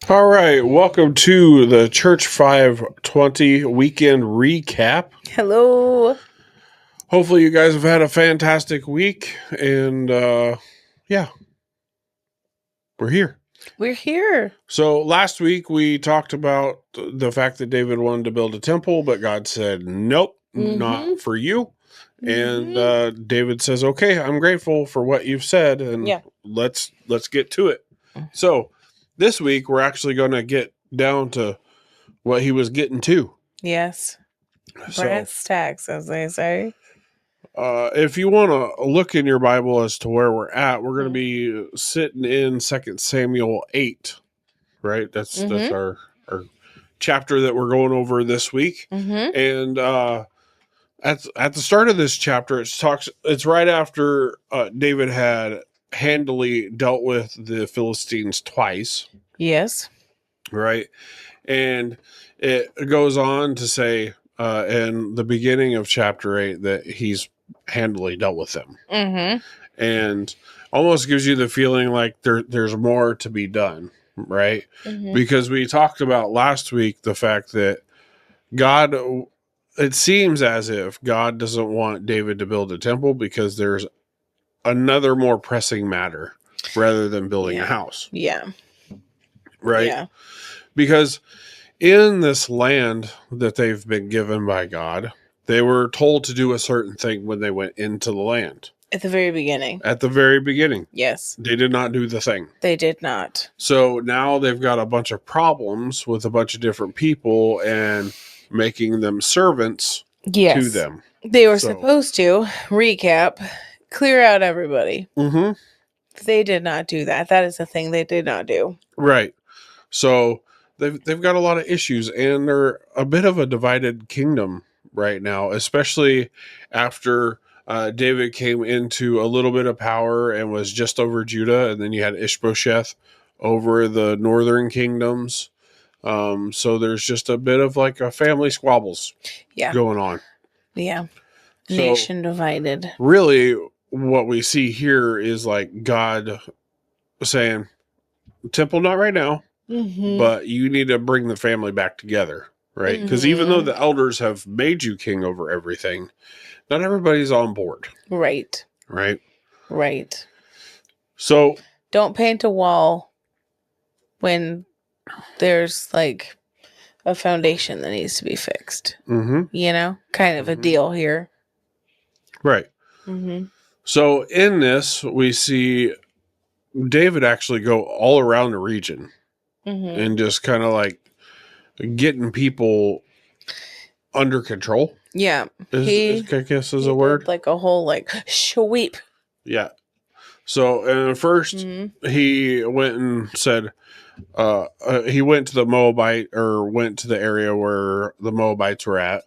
All right, welcome to the Church 520 weekend recap. Hello. Hopefully, you guys have had a fantastic week, and yeah, we're here. We're here. So, last week we talked about the fact that David wanted to build a temple, but God said, nope, not for you. And David says, okay, I'm grateful for what you've said, and let's get to it. So, this week we're actually going to get down to what he was getting to. Yes. Brass tacks, as they say. If you want to look in your Bible as to where we're at, we're going to be sitting in 2 Samuel 8, right? That's our chapter that we're going over this week. And at the start of this chapter, it's right after David had handily dealt with the Philistines twice. Yes. Right. And it goes on to say in the beginning of chapter 8 that he's handily dealt with them. And almost gives you the feeling like there's more to be done, right? Because we talked about last week the fact that God, it seems as if God doesn't want David to build a temple because there's another more pressing matter rather than building a house. Yeah. Right? Yeah. Because in this land that they've been given by God, they were told to do a certain thing when they went into the land. At the very beginning. At the very beginning. Yes. They did not do the thing. They did not. So now they've got a bunch of problems with a bunch of different people and making them servants to them. They were supposed to recap, clear out everybody. They did not do that. That is the thing they did not do. Right. So they've got a lot of issues, and they're a bit of a divided kingdom right now, especially after David came into a little bit of power and was just over Judah, and then you had Ishbosheth over the northern kingdoms. So there's just a bit of like a family squabbles going on. Yeah. Nation divided. Really, what we see here is like God saying, temple not right now. But you need to bring the family back together, right? Because even though the elders have made you king over everything, not everybody's on board. Right. So don't paint a wall when there's like a foundation that needs to be fixed. You know, kind of a deal here. Right. So in this, we see David actually go all around the region. And just kind of like getting people under control. Yeah. I guess is a word. Like a whole like sweep. Yeah. So first he went and said he went to the Moabite or went to the area where the Moabites were at.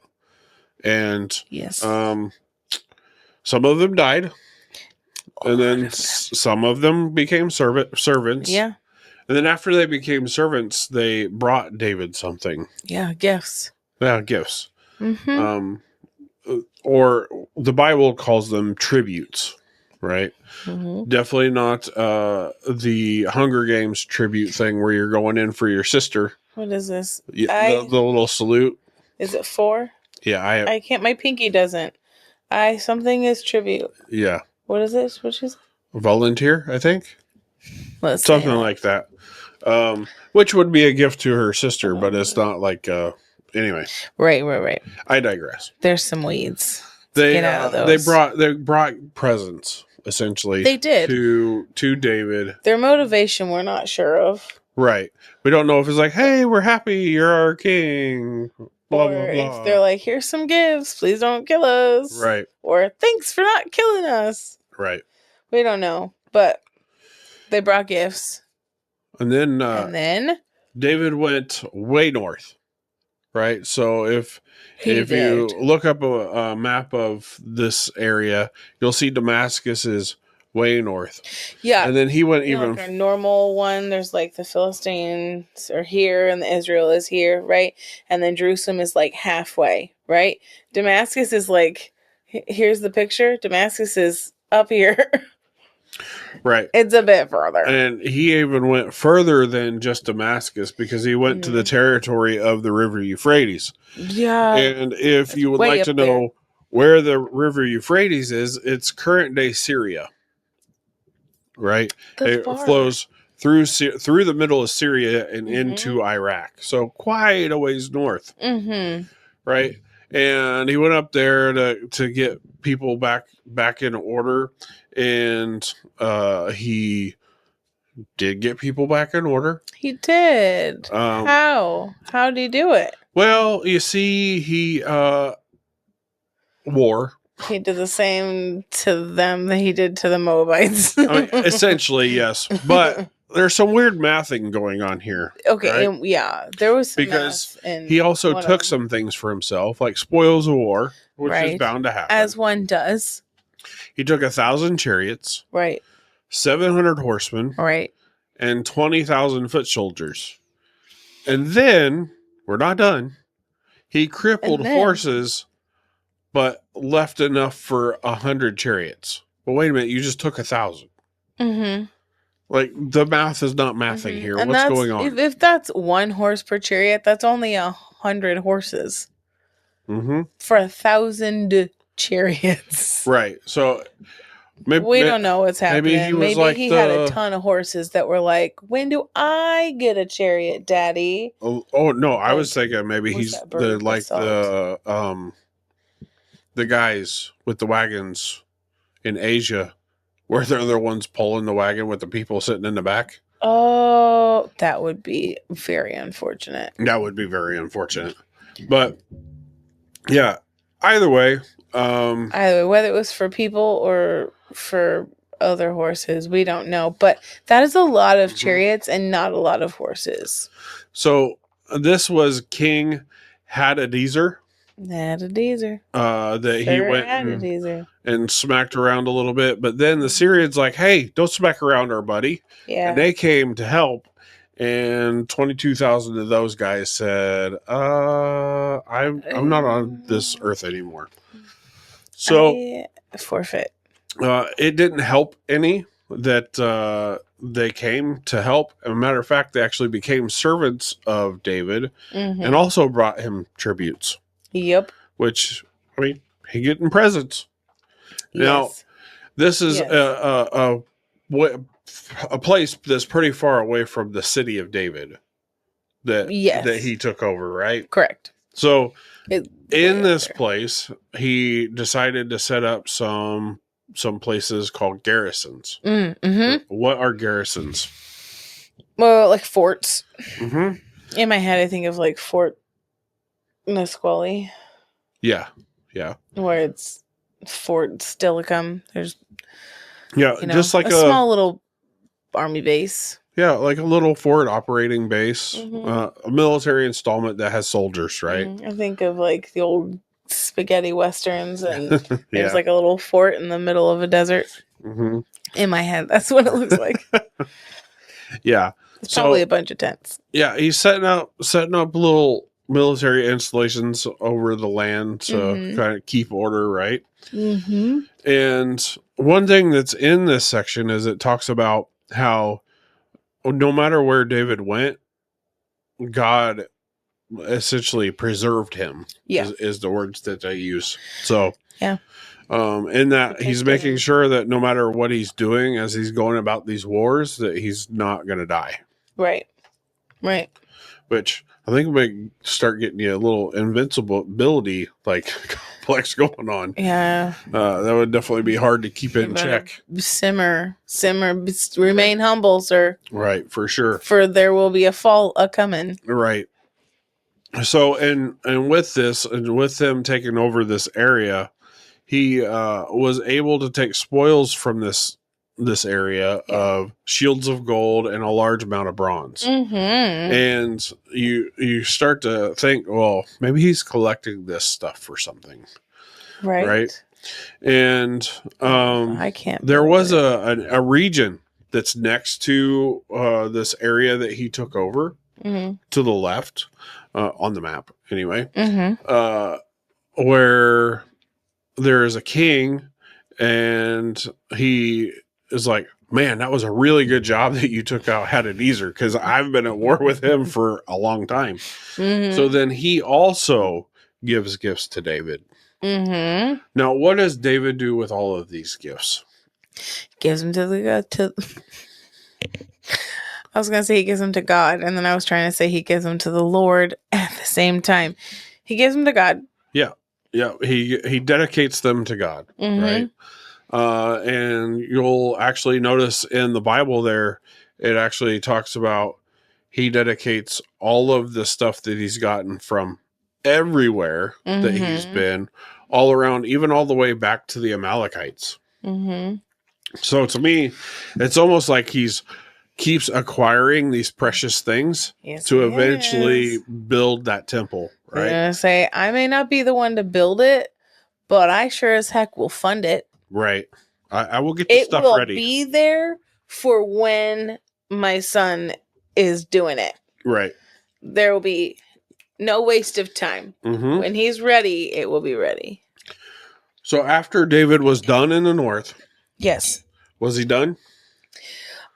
And some of them died. And then some of them became servants. Yeah. And then after they became servants, they brought David something. Yeah, gifts. Yeah, gifts. Or the Bible calls them tributes, right? Definitely not the Hunger Games tribute thing where you're going in for your sister. What is this? The little salute. Is it 4? Yeah, I can't. My pinky doesn't. Something is tribute. Yeah. What is this? Which is volunteer? I think. Let's something like that. Which would be a gift to her sister, but it's not like anyway. Right. I digress. There's some weeds. Get out of those. They brought presents essentially. They did to David. Their motivation we're not sure of. Right. We don't know if it's like, hey, we're happy you're our king. Blah, or blah, blah. If they're like, here's some gifts, please don't kill us. Right. Or thanks for not killing us. Right. We don't know, but they brought gifts. And then David went way north. Right. So if you look up a map of this area, you'll see Damascus is way north. Yeah. And then he went even like a normal one. There's like the Philistines are here and the Israel is here, right? And then Jerusalem is like halfway, right? Damascus is like, here's the picture. Damascus is up here. Right. It's a bit further. And he even went further than just Damascus because he went to the territory of the River Euphrates. Yeah. And if you would way like up to know where the River Euphrates is, it's current day Syria. Right? That's It far. flows through the middle of Syria and into Iraq. So quite a ways north. Right? And he went up there to get people back in order, and he did get people back in order. He did. How did he do it? Well, you see, he war. He did the same to them that he did to the Moabites. I mean, essentially, yes, but there's some weird mathing going on here. Okay, right? yeah, there was some because math in he also one took of some things for himself, like spoils of war, which is Right. bound to happen. as one does. He took 1,000 chariots, Right, 700 horsemen, right. and 20,000 foot soldiers. And then, we're not done, he crippled And then- horses, but left enough for 100 chariots. But wait a minute, you just took 1,000. Mm-hmm. Like, the math is not mathing here. What's going on? If that's 1 horse per chariot, that's only 100 horses for 1,000 chariots. Right. So, maybe We don't know what's happening. maybe he was like he had a the- ton of horses that were like, "When do I get a chariot, Daddy?" Oh no, I Like, was thinking maybe what's he's that bird the guys with the wagons in Asia, where they're the ones pulling the wagon with the people sitting in the back. Oh, that would be very unfortunate. That would be very unfortunate. But yeah, either way, Either way, whether it was for people or for other horses, we don't know. But that is a lot of chariots and not a lot of horses. so this was King Hadadezer. Hadadezer. That he went Hadadezer. and smacked around a little bit, but then the Syrians like, hey, don't smack around our buddy. Yeah. And they came to help, and 22,000 of those guys said, I'm not on this earth anymore. So I forfeit. it didn't help any that they came to help. As a matter of fact, they actually became servants of David and also brought him tributes. Yep. Which, I mean, he getting presents. Now, Yes. this is Yes. a place that's pretty far away from the city of David that Yes. that he took over, right? Correct. So It- in this there. place, he decided to set up some places called garrisons. Mm-hmm. What are garrisons? Well, like forts. Mm-hmm. In my head, I think of like Fort Nisqually, Yeah, where it's Fort Stillicum. There's just like a small little army base. like a little forward operating base, Mhm. a military installment that has soldiers, right? I think of like the old spaghetti westerns, and there's Yeah. like a little fort in the middle of a desert. Mm-hmm. In my head, that's what it looks like. Yeah. It's So- probably a bunch of tents. Yeah, he's setting up little military installations over the land to Mhm. kind of keep order, right? Mm-hmm. And one thing that's in this section is it talks about how no matter where David went, God essentially preserved him. Yeah. is the words that they use. So Yeah. in that he's Protected making him. sure that no matter what he's doing as he's going about these wars, that he's not going to die. Right. Right. Which I think we start getting you a little invincibility like complex going on. Yeah. That would definitely be hard to keep in You better check. Simmer. Remain humble, sir. Right, for sure. For there will be a fall a coming. Right. So and with this and with them taking over this area, he was able to take spoils from this area of shields of gold and a large amount of bronze. Mm-hmm. And you start to think, well, maybe he's collecting this stuff for something. Right. And I can't. there believe was it. a region that's next to this area that he took over Mhm. to the left on the map anyway, Mhm. where there is a king and he is like, man, that was a really good job that you took out Hadadezer, because I've been at war with him for a long time. Mm-hmm. So then he also gives gifts to David. Mm-hmm. Now, what does David do with all of these gifts? Gives them to the I was gonna say he gives them to God, and then I was trying to say he gives them to the Lord at the same time. He gives them to God. Yeah, he dedicates them to God, right? And you'll actually notice in the Bible there, it actually talks about he dedicates all of the stuff that he's gotten from everywhere that he's been, all around, even all the way back to the Amalekites. So to me, it's almost like he's keeps acquiring these precious things to eventually build that temple, right? I'm gonna say, I may not be the one to build it, but I sure as heck will fund it. Right. I will get the stuff ready. It will be there for when my son is doing it. Right. There will be no waste of time. When he's ready, it will be ready. So after David was done in the north. Yes. Was he done?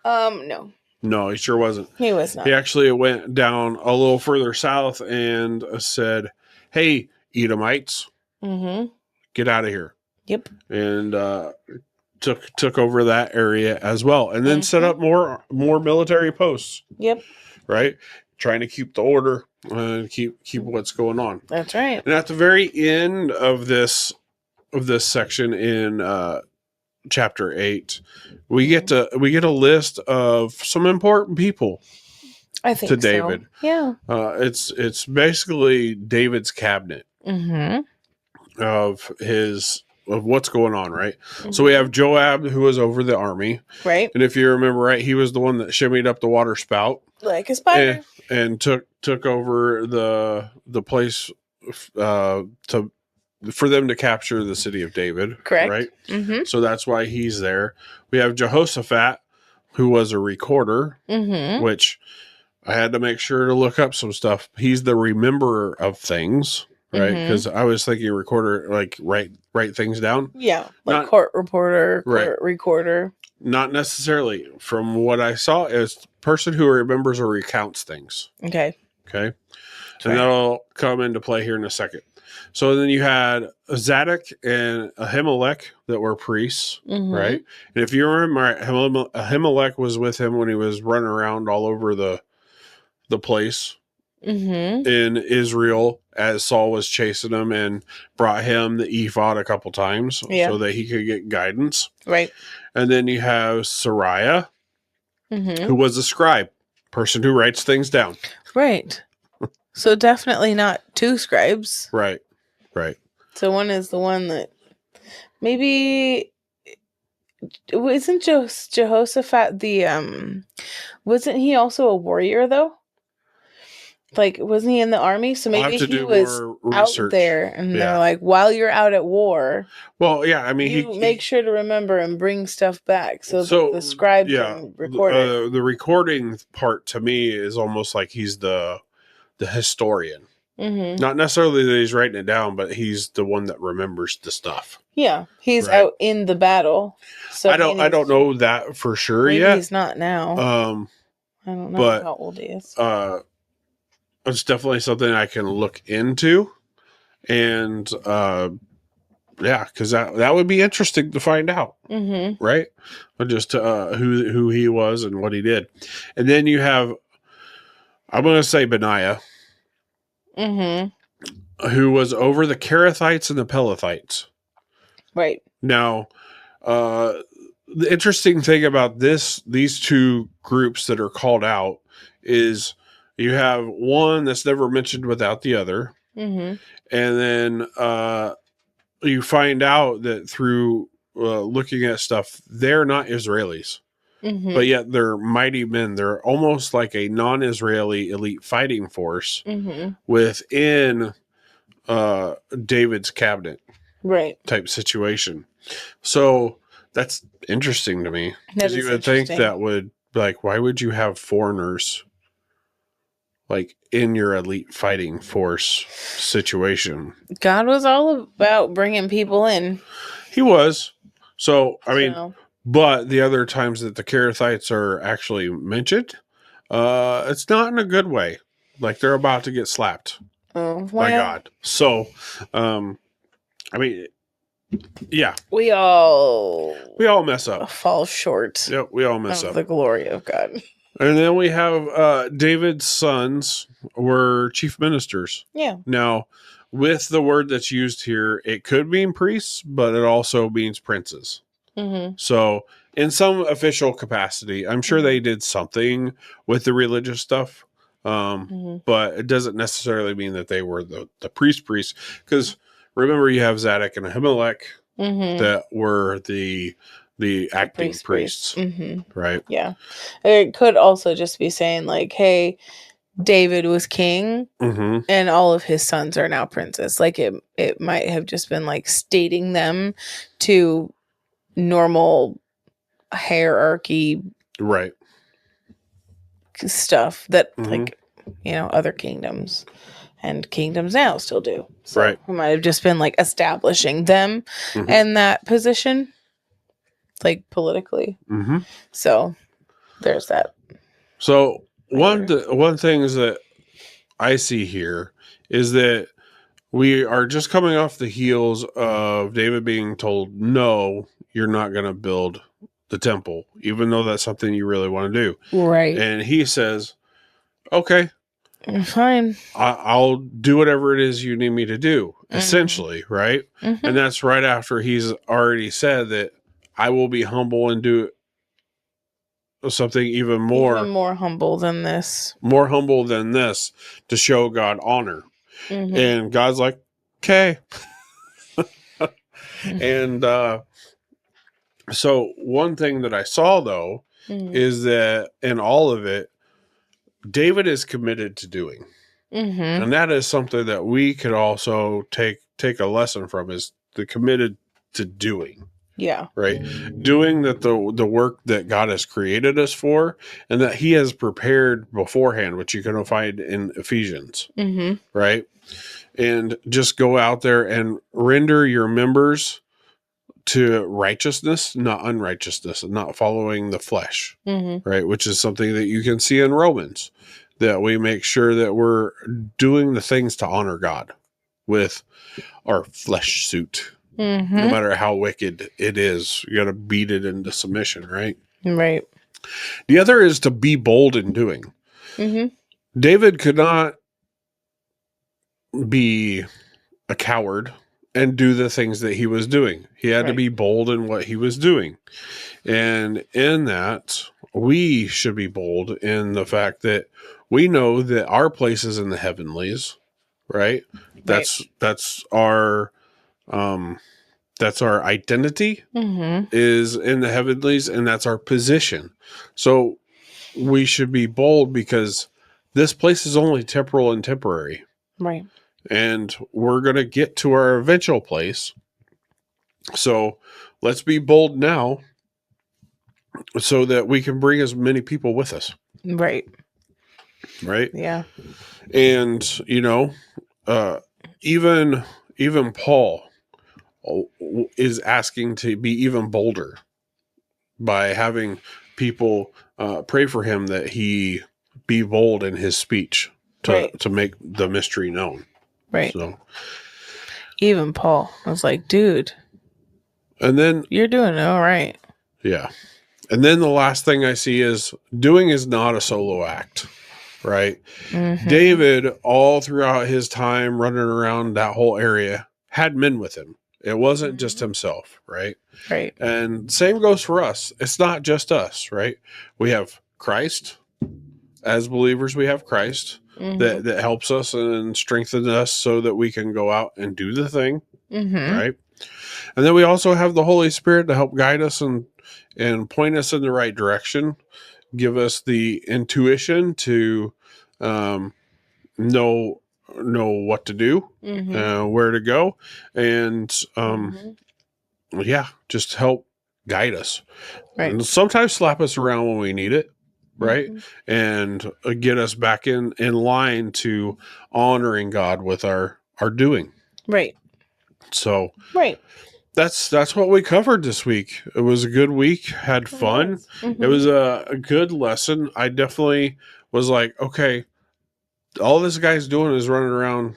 No. No, he sure wasn't. He was not. He actually went down a little further south and said, "Hey, Edomites, get out of here." Yep. And took over that area as well, and then set up more military posts. Yep. Right, trying to keep the order and keep what's going on. That's right. And at the very end of this section in chapter 8, we get a list of some important people. I think to David. So. Yeah. It's basically David's cabinet of what's going on, right? So we have Joab, who was over the army, right? And if you remember right, he was the one that shimmied up the water spout like a spider, and took over the place for them to capture the city of David. Correct. Right. So that's why he's there. We have Jehoshaphat, who was a recorder, which I had to make sure to look up some stuff. He's the rememberer of things. Right, because I was thinking recorder, like write things down. Yeah, like court reporter, court recorder. Not necessarily. From what I saw, is person who remembers or recounts things. Okay, and that'll come into play here in a second. So then you had Zadok and Ahimelech that were priests, right? And if you remember, Ahimelech was with him when he was running around all over the place. In Israel as Saul was chasing him and brought him the ephod a couple times so that he could get guidance. Right. And then you have Sariah, who was a scribe, person who writes things down. Right. So definitely not two scribes. Right. So one is the one that maybe isn't Jehoshaphat wasn't he also a warrior though? Like, wasn't he in the army? So maybe he was out there, and they're like, while you're out at war, well, yeah, I mean, you make sure to remember and bring stuff back so that the scribe can record it. The recording part to me is almost like he's the historian. Not necessarily that he's writing it down, but he's the one that remembers the stuff. Yeah, he's out in the battle. So I don't know that for sure yet. He's not now. I don't know how old he is. It's definitely something I can look into, and because that would be interesting to find out, right? But just who he was and what he did, and then you have, I'm going to say Benaiah, who was over the Kerethites and the Pelethites. Right. Now, the interesting thing about these two groups that are called out is. You have one that's never mentioned without the other. And then you find out that through looking at stuff, they're not Israelis. But yet they're mighty men. They're almost like a non-Israeli elite fighting force within David's cabinet. Right. Type situation. So that's interesting to me. Because you would think that would, like, why would you have foreigners like in your elite fighting force situation? God was all about bringing people in. He was. So, I mean, But the other times that the Kerethites are actually mentioned, it's not in a good way. Like they're about to get slapped by God. So, I mean, yeah, we all mess up. fall short. Yep, we all mess up. The glory of God. And then we have David's sons were chief ministers. Yeah. Now, with the word that's used here, it could mean priests, but it also means princes. Mm-hmm. So, in some official capacity, I'm sure they did something with the religious stuff, but it doesn't necessarily mean that they were the priests. Because remember, you have Zadok and Ahimelech that were the acting priests, right? Yeah. It could also just be saying like, hey, David was king and all of his sons are now princes. Like it might have just been like stating them to normal hierarchy, right? Stuff that like, other kingdoms and kingdoms now still do. So right. It might have just been like establishing them in that position, like politically. So there's that. So one things that I see here is that we are just coming off the heels of David being told, no, you're not going to build the temple, even though that's something you really want to do. Right. And he says, okay, fine. I'll do whatever it is you need me to do, essentially, right? And that's right after he's already said that I will be humble and do something even more humble than this. More humble than this to show God honor. And God's like, okay. And so one thing that I saw, though, is that in all of it, David is committed to doing. And that is something that we could also take a lesson from, is the committed to doing. Yeah. Right. Doing that the work that God has created us for, and that he has prepared beforehand, which you can find in Ephesians. Right. And just go out there and render your members to righteousness, not unrighteousness, and not following the flesh. Right. Which is something that you can see in Romans, that we make sure that we're doing the things to honor God with our flesh suit. No matter how wicked it is, you got to beat it into submission, right? Right. The other is to be bold in doing. David could not be a coward and do the things that he was doing. He had to be bold in what he was doing. And in that, we should be bold in the fact that we know that our place is in the heavenlies, right? That's our identity is in the heavenlies, and that's our position. So we should be bold because this place is only temporal and temporary. Right. And we're going to get to our eventual place. So let's be bold now so that we can bring as many people with us. Right. Right. Yeah. And, even Paul is asking to be even bolder by having people pray for him that he be bold in his speech to make the mystery known. Right. So even Paul was like, dude, and then you're doing all right. Yeah. And then the last thing I see is doing is not a solo act, right? David, all throughout his time running around that whole area, had men with him. It wasn't just himself, right? Right. And same goes for us. It's not just us, right? We have Christ. As believers, we have Christ that helps us and strengthens us so that we can go out and do the thing, right? And then we also have the Holy Spirit to help guide us and point us in the right direction, give us the intuition to know what to do, where to go, and just help guide us. Right. And sometimes slap us around when we need it, right? And get us back in line to honoring God with our doing. Right. So, right. that's what we covered this week. It was a good week. Had fun. It was a good lesson. I definitely was like, okay, all this guy's doing is running around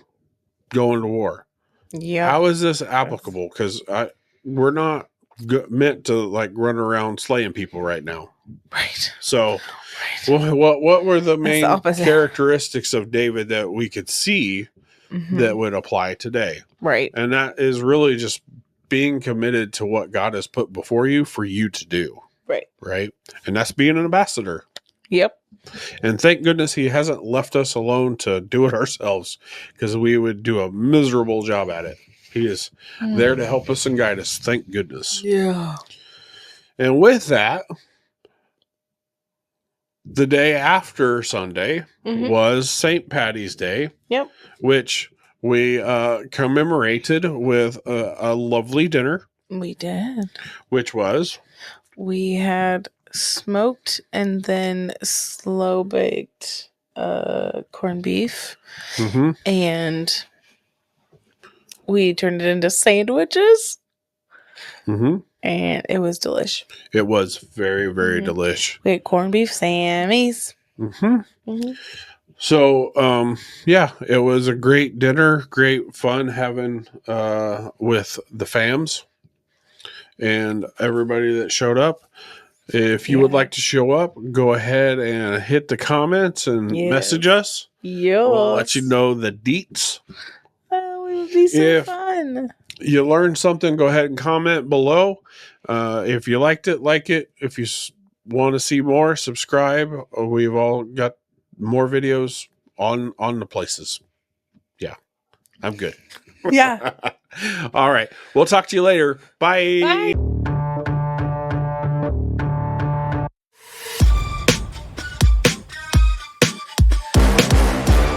going to war. Yeah. How is this applicable? Because we're not meant to like run around slaying people right now. Right. So, Right. what were the main opposite. characteristics of David that we could see that would apply today? Right. And that is really just being committed to what God has put before you for you to do. Right. Right. And that's being an ambassador. Yep. And thank goodness he hasn't left us alone to do it ourselves, because we would do a miserable job at it. He is there to help us and guide us. Thank goodness. Yeah. And with that, the day after Sunday was St. Patty's Day. Yep. Which we commemorated with a lovely dinner. We did. Which was? We had smoked and then slow baked corned beef. And we turned it into sandwiches. And it was delish. It was very, very delish. We had corned beef Sammys. So, yeah, it was a great dinner, great fun having with the fams and everybody that showed up. If you would like to show up, go ahead and hit the comments and message us. We'll let you know the deets. Oh, it would be so fun. You learned something, go ahead and comment below. If you liked it, like it. If you want to see more, subscribe. We've all got more videos on the places. Yeah, I'm good. Yeah. All right. We'll talk to you later. Bye. Bye.